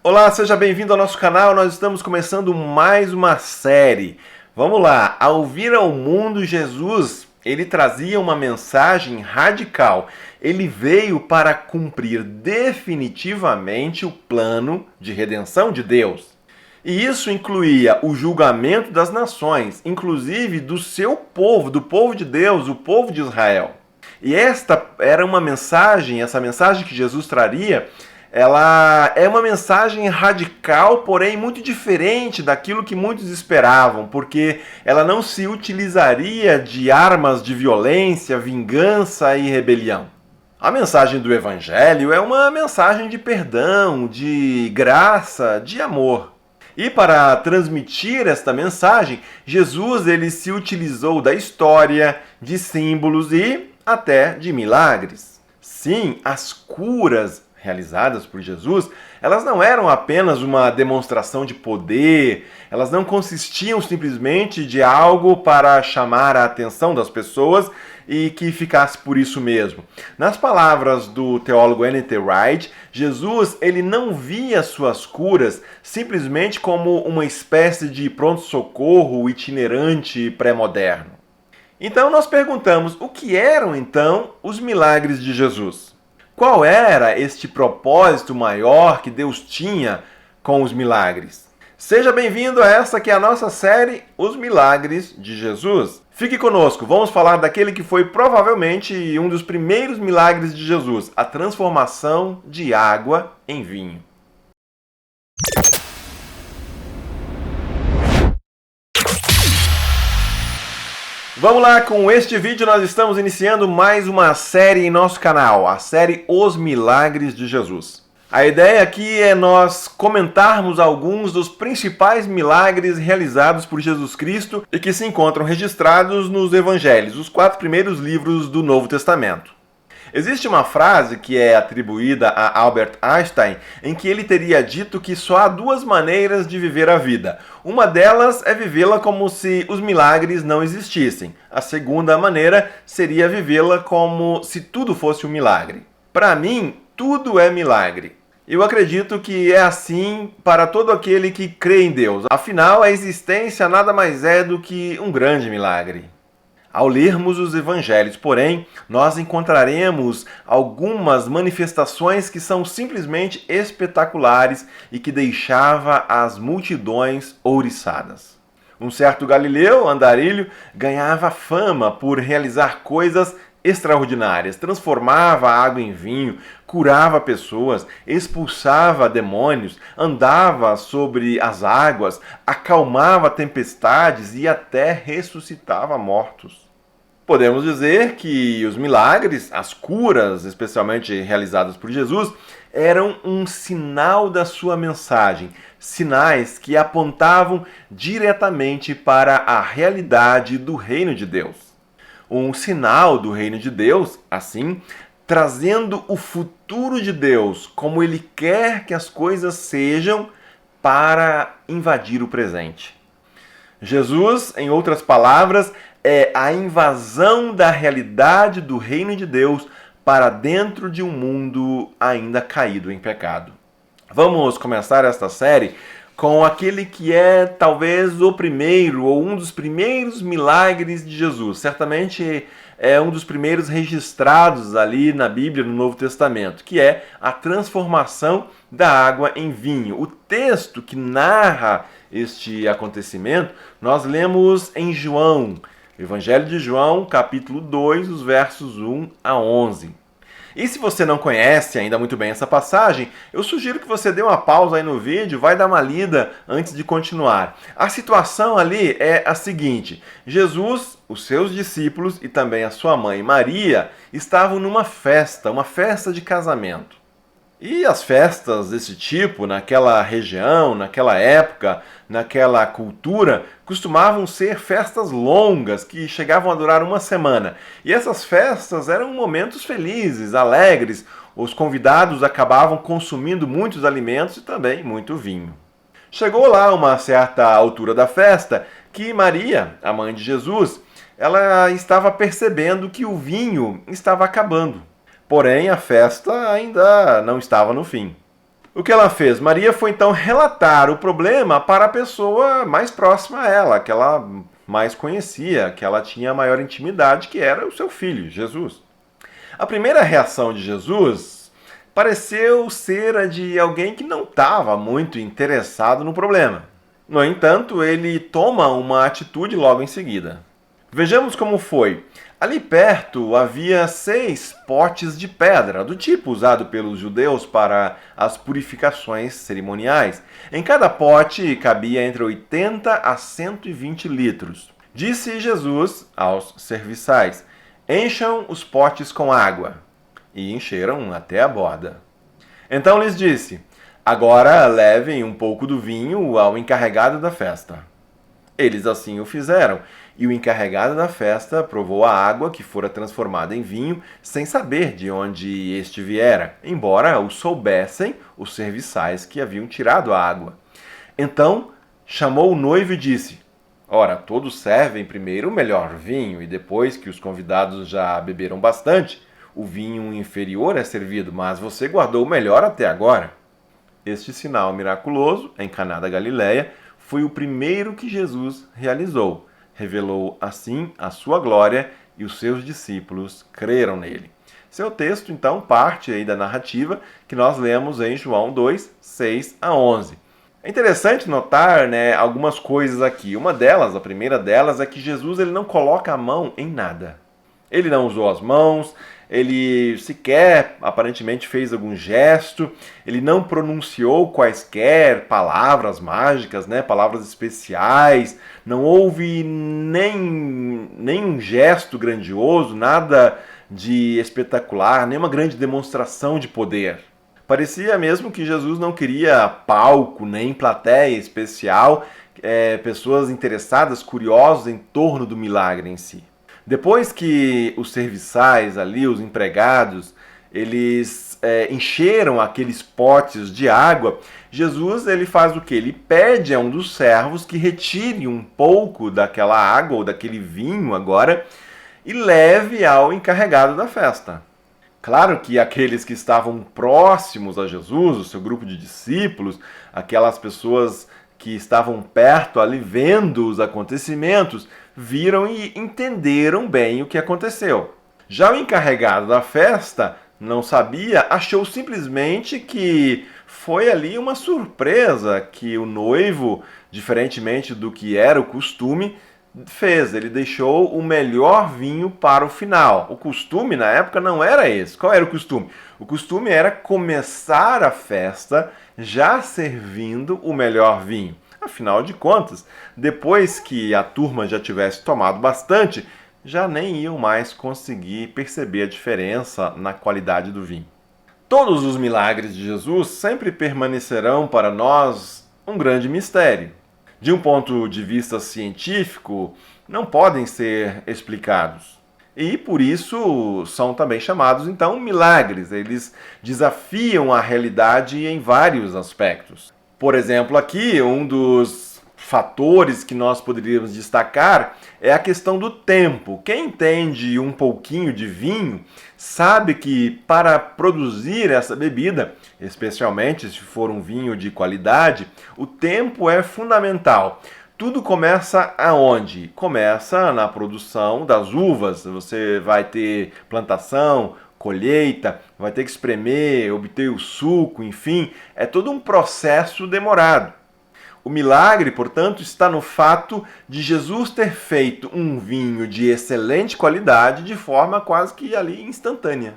Olá, seja bem-vindo ao nosso canal. Nós estamos começando mais uma série. Vamos lá. Ao vir ao mundo, Jesus, ele trazia uma mensagem radical. Ele veio para cumprir definitivamente o plano de redenção de Deus. E isso incluía o julgamento das nações, inclusive do seu povo, do povo de Deus, o povo de Israel. E esta era uma mensagem, essa mensagem que Jesus traria, ela é uma mensagem radical, porém muito diferente daquilo que muitos esperavam, porque ela não se utilizaria de armas de violência, vingança e rebelião. A mensagem do Evangelho é uma mensagem de perdão, de graça, de amor. E para transmitir esta mensagem, Jesus ele se utilizou da história, de símbolos e até de milagres. Sim, as curas realizadas por Jesus, elas não eram apenas uma demonstração de poder, elas não consistiam simplesmente de algo para chamar a atenção das pessoas e que ficasse por isso mesmo. Nas palavras do teólogo N.T. Wright, Jesus ele não via suas curas simplesmente como uma espécie de pronto-socorro itinerante pré-moderno. Então nós perguntamos, o que eram então os milagres de Jesus? Qual era este propósito maior que Deus tinha com os milagres? Seja bem-vindo a essa que é a nossa série, Os Milagres de Jesus. Fique conosco, vamos falar daquele que foi provavelmente um dos primeiros milagres de Jesus, a transformação de água em vinho. Vamos lá, com este vídeo nós estamos iniciando mais uma série em nosso canal, a série Os Milagres de Jesus. A ideia aqui é nós comentarmos alguns dos principais milagres realizados por Jesus Cristo e que se encontram registrados nos Evangelhos, os 4 primeiros livros do Novo Testamento. Existe uma frase que é atribuída a Albert Einstein, em que ele teria dito que só há 2 maneiras de viver a vida. Uma delas é vivê-la como se os milagres não existissem. A segunda maneira seria vivê-la como se tudo fosse um milagre. Para mim, tudo é milagre. Eu acredito que é assim para todo aquele que crê em Deus. Afinal, a existência nada mais é do que um grande milagre. Ao lermos os evangelhos, porém, nós encontraremos algumas manifestações que são simplesmente espetaculares e que deixava as multidões ouriçadas. Um certo Galileu, andarilho, ganhava fama por realizar coisas extraordinárias, transformava a água em vinho, curava pessoas, expulsava demônios, andava sobre as águas, acalmava tempestades e até ressuscitava mortos. Podemos dizer que os milagres, as curas, especialmente realizadas por Jesus, eram um sinal da sua mensagem, sinais que apontavam diretamente para a realidade do reino de Deus. Um sinal do reino de Deus, assim, trazendo o futuro de Deus, como Ele quer que as coisas sejam, para invadir o presente. Jesus, em outras palavras, é a invasão da realidade do reino de Deus para dentro de um mundo ainda caído em pecado. Vamos começar esta série com aquele que é talvez o primeiro ou um dos primeiros milagres de Jesus. Certamente é um dos primeiros registrados ali na Bíblia, no Novo Testamento, que é a transformação da água em vinho. O texto que narra este acontecimento, nós lemos em João, Evangelho de João, capítulo 2, os versos 1 a 11. E se você não conhece ainda muito bem essa passagem, eu sugiro que você dê uma pausa aí no vídeo, vai dar uma lida antes de continuar. A situação ali é a seguinte: Jesus, os seus discípulos e também a sua mãe Maria estavam numa festa, uma festa de casamento. E as festas desse tipo, naquela região, naquela época, naquela cultura, costumavam ser festas longas, que chegavam a durar uma semana. E essas festas eram momentos felizes, alegres. Os convidados acabavam consumindo muitos alimentos e também muito vinho. Chegou lá uma certa altura da festa que Maria, a mãe de Jesus, ela estava percebendo que o vinho estava acabando. Porém, a festa ainda não estava no fim. O que ela fez? Maria foi então relatar o problema para a pessoa mais próxima a ela, que ela mais conhecia, que ela tinha maior intimidade, que era o seu filho, Jesus. A primeira reação de Jesus pareceu ser a de alguém que não estava muito interessado no problema. No entanto, ele toma uma atitude logo em seguida. Vejamos como foi. Ali perto havia 6 potes de pedra, do tipo usado pelos judeus para as purificações cerimoniais. Em cada pote cabia entre 80 a 120 litros. Disse Jesus aos serviçais: encham os potes com água. E encheram até a borda. Então lhes disse: agora levem um pouco do vinho ao encarregado da festa. Eles assim o fizeram, e o encarregado da festa provou a água que fora transformada em vinho, sem saber de onde este viera, embora o soubessem os serviçais que haviam tirado a água. Então chamou o noivo e disse: ora, todos servem primeiro o melhor vinho, e depois que os convidados já beberam bastante, o vinho inferior é servido, mas você guardou o melhor até agora. Este sinal miraculoso, em Caná da Galileia, foi o primeiro que Jesus realizou. Revelou assim a sua glória e os seus discípulos creram nele. Seu texto, então, parte aí da narrativa que nós lemos em João 2, 6 a 11. É interessante notar, algumas coisas aqui. Uma delas, a primeira delas, é que Jesus ele não coloca a mão em nada. Ele não usou as mãos, ele sequer aparentemente fez algum gesto, ele não pronunciou quaisquer palavras mágicas, palavras especiais, não houve nem um gesto grandioso, nada de espetacular, nenhuma grande demonstração de poder. Parecia mesmo que Jesus não queria palco, nem plateia especial, pessoas interessadas, curiosas em torno do milagre em si. Depois que os serviçais ali, os empregados, eles encheram aqueles potes de água, Jesus ele faz o quê? Ele pede a um dos servos que retire um pouco daquela água ou daquele vinho agora e leve ao encarregado da festa. Claro que aqueles que estavam próximos a Jesus, o seu grupo de discípulos, aquelas pessoas que estavam perto ali vendo os acontecimentos, viram e entenderam bem o que aconteceu. Já o encarregado da festa não sabia, achou simplesmente que foi ali uma surpresa que o noivo, diferentemente do que era o costume, fez. Ele deixou o melhor vinho para o final. O costume na época não era esse. Qual era o costume? O costume era começar a festa já servindo o melhor vinho. Afinal de contas, depois que a turma já tivesse tomado bastante, já nem iam mais conseguir perceber a diferença na qualidade do vinho. Todos os milagres de Jesus sempre permanecerão para nós um grande mistério. De um ponto de vista científico, não podem ser explicados. E por isso são também chamados, então, milagres. Eles desafiam a realidade em vários aspectos. Por exemplo, aqui, um dos fatores que nós poderíamos destacar é a questão do tempo. Quem entende um pouquinho de vinho sabe que para produzir essa bebida, especialmente se for um vinho de qualidade, o tempo é fundamental. Tudo começa aonde? Começa na produção das uvas. Você vai ter plantação, colheita, vai ter que espremer, obter o suco, enfim, é todo um processo demorado. O milagre, portanto, está no fato de Jesus ter feito um vinho de excelente qualidade de forma quase que ali instantânea.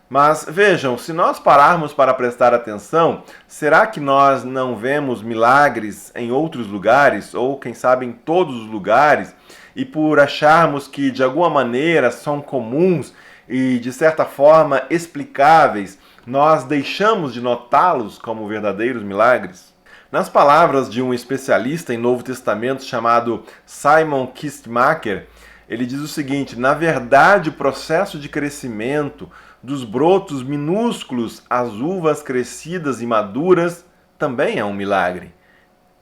Mas vejam, se nós pararmos para prestar atenção, será que nós não vemos milagres em outros lugares, ou quem sabe em todos os lugares, e por acharmos que de alguma maneira são comuns e de certa forma explicáveis, nós deixamos de notá-los como verdadeiros milagres? Nas palavras de um especialista em Novo Testamento chamado Simon Kistemaker, ele diz o seguinte: na verdade, o processo de crescimento dos brotos minúsculos às uvas crescidas e maduras também é um milagre.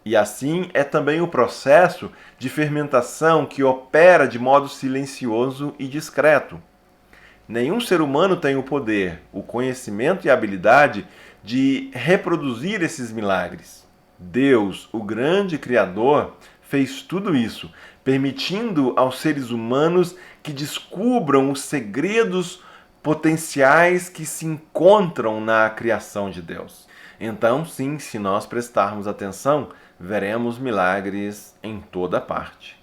E assim é também o processo de fermentação que opera de modo silencioso e discreto. Nenhum ser humano tem o poder, o conhecimento e a habilidade de reproduzir esses milagres. Deus, o grande Criador, fez tudo isso, permitindo aos seres humanos que descubram os segredos potenciais que se encontram na criação de Deus. Então, sim, se nós prestarmos atenção, veremos milagres em toda parte.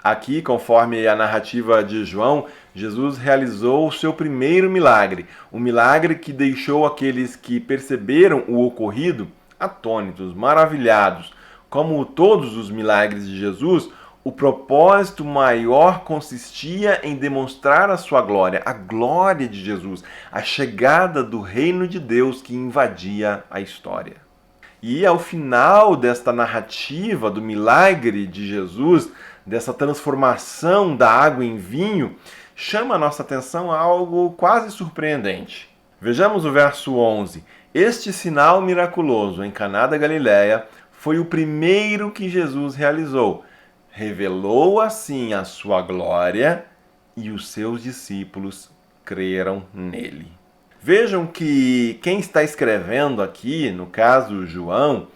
Aqui, conforme a narrativa de João, Jesus realizou o seu primeiro milagre, um milagre que deixou aqueles que perceberam o ocorrido atônitos, maravilhados. Como todos os milagres de Jesus, o propósito maior consistia em demonstrar a sua glória, a glória de Jesus, a chegada do reino de Deus que invadia a história. E ao final desta narrativa do milagre de Jesus, dessa transformação da água em vinho, chama a nossa atenção a algo quase surpreendente. Vejamos o verso 11. Este sinal miraculoso em Caná da Galileia foi o primeiro que Jesus realizou. Revelou assim a sua glória e os seus discípulos creram nele. Vejam que quem está escrevendo aqui, no caso João,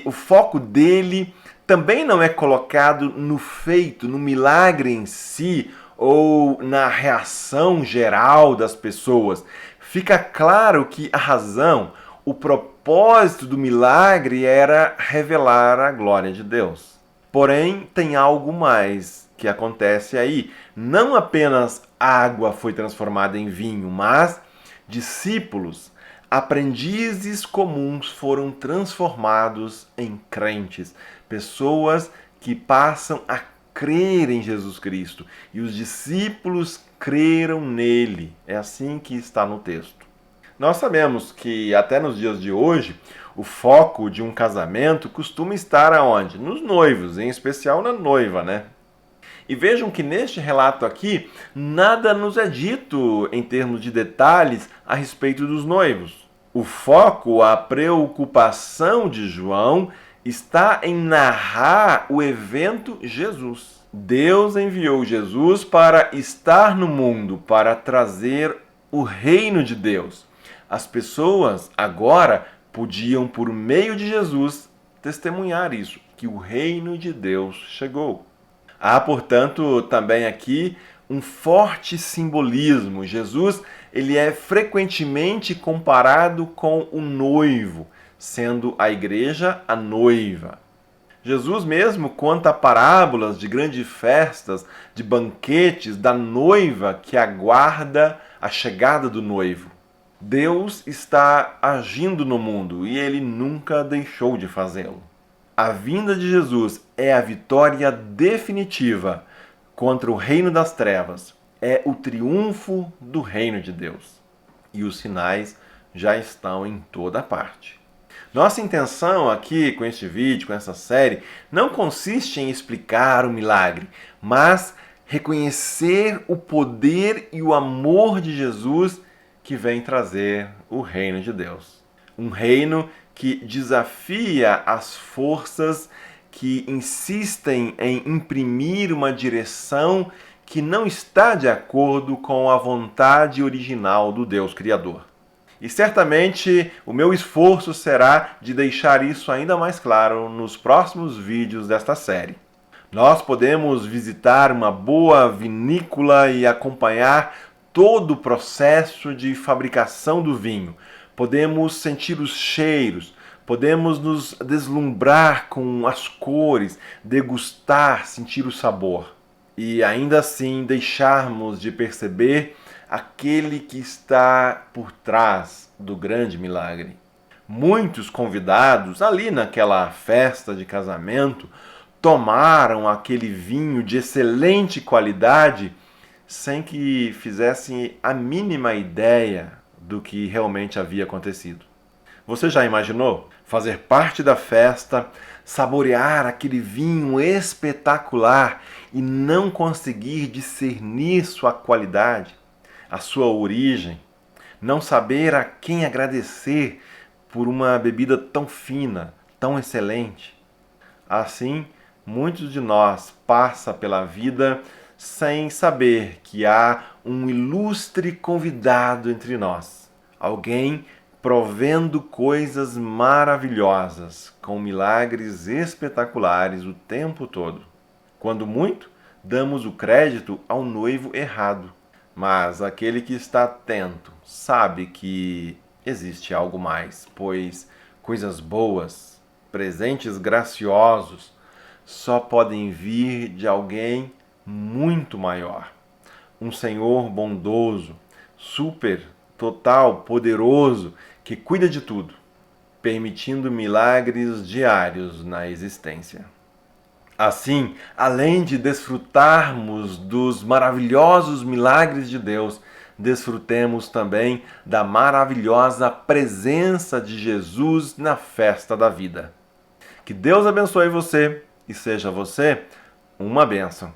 o foco dele também não é colocado no feito, no milagre em si ou na reação geral das pessoas. Fica claro que a razão, o propósito do milagre era revelar a glória de Deus. Porém, tem algo mais que acontece aí. Não apenas água foi transformada em vinho, mas discípulos, aprendizes comuns foram transformados em crentes, pessoas que passam a crer em Jesus Cristo. E os discípulos creram nele. É assim que está no texto. Nós sabemos que até nos dias de hoje, o foco de um casamento costuma estar aonde? Nos noivos, em especial na noiva, né? E vejam que neste relato aqui, nada nos é dito em termos de detalhes a respeito dos noivos. O foco, a preocupação de João está em narrar o evento Jesus. Deus enviou Jesus para estar no mundo, para trazer o reino de Deus. As pessoas agora podiam, por meio de Jesus, testemunhar isso, que o reino de Deus chegou. Há, portanto, também aqui um forte simbolismo. Jesus, ele é frequentemente comparado com o noivo, sendo a igreja a noiva. Jesus mesmo conta parábolas de grandes festas, de banquetes da noiva que aguarda a chegada do noivo. Deus está agindo no mundo e ele nunca deixou de fazê-lo. A vinda de Jesus é a vitória definitiva contra o reino das trevas. É o triunfo do reino de Deus. E os sinais já estão em toda parte. Nossa intenção aqui com este vídeo, com essa série, não consiste em explicar o milagre, mas reconhecer o poder e o amor de Jesus que vem trazer o reino de Deus. Um reino que desafia as forças que insistem em imprimir uma direção que não está de acordo com a vontade original do Deus Criador. E certamente o meu esforço será de deixar isso ainda mais claro nos próximos vídeos desta série. Nós podemos visitar uma boa vinícola e acompanhar todo o processo de fabricação do vinho. Podemos sentir os cheiros, podemos nos deslumbrar com as cores, degustar, sentir o sabor. E ainda assim deixarmos de perceber aquele que está por trás do grande milagre. Muitos convidados ali naquela festa de casamento tomaram aquele vinho de excelente qualidade sem que fizessem a mínima ideia do que realmente havia acontecido. Você já imaginou fazer parte da festa, saborear aquele vinho espetacular e não conseguir discernir sua qualidade, a sua origem, não saber a quem agradecer por uma bebida tão fina, tão excelente? Assim, muitos de nós passam pela vida sem saber que há um ilustre convidado entre nós, alguém provendo coisas maravilhosas, com milagres espetaculares o tempo todo. Quando muito, damos o crédito ao noivo errado. Mas aquele que está atento sabe que existe algo mais, pois coisas boas, presentes graciosos, só podem vir de alguém muito maior. Um Senhor bondoso, super, total, poderoso, que cuida de tudo, permitindo milagres diários na existência. Assim, além de desfrutarmos dos maravilhosos milagres de Deus, desfrutemos também da maravilhosa presença de Jesus na festa da vida. Que Deus abençoe você e seja você uma bênção.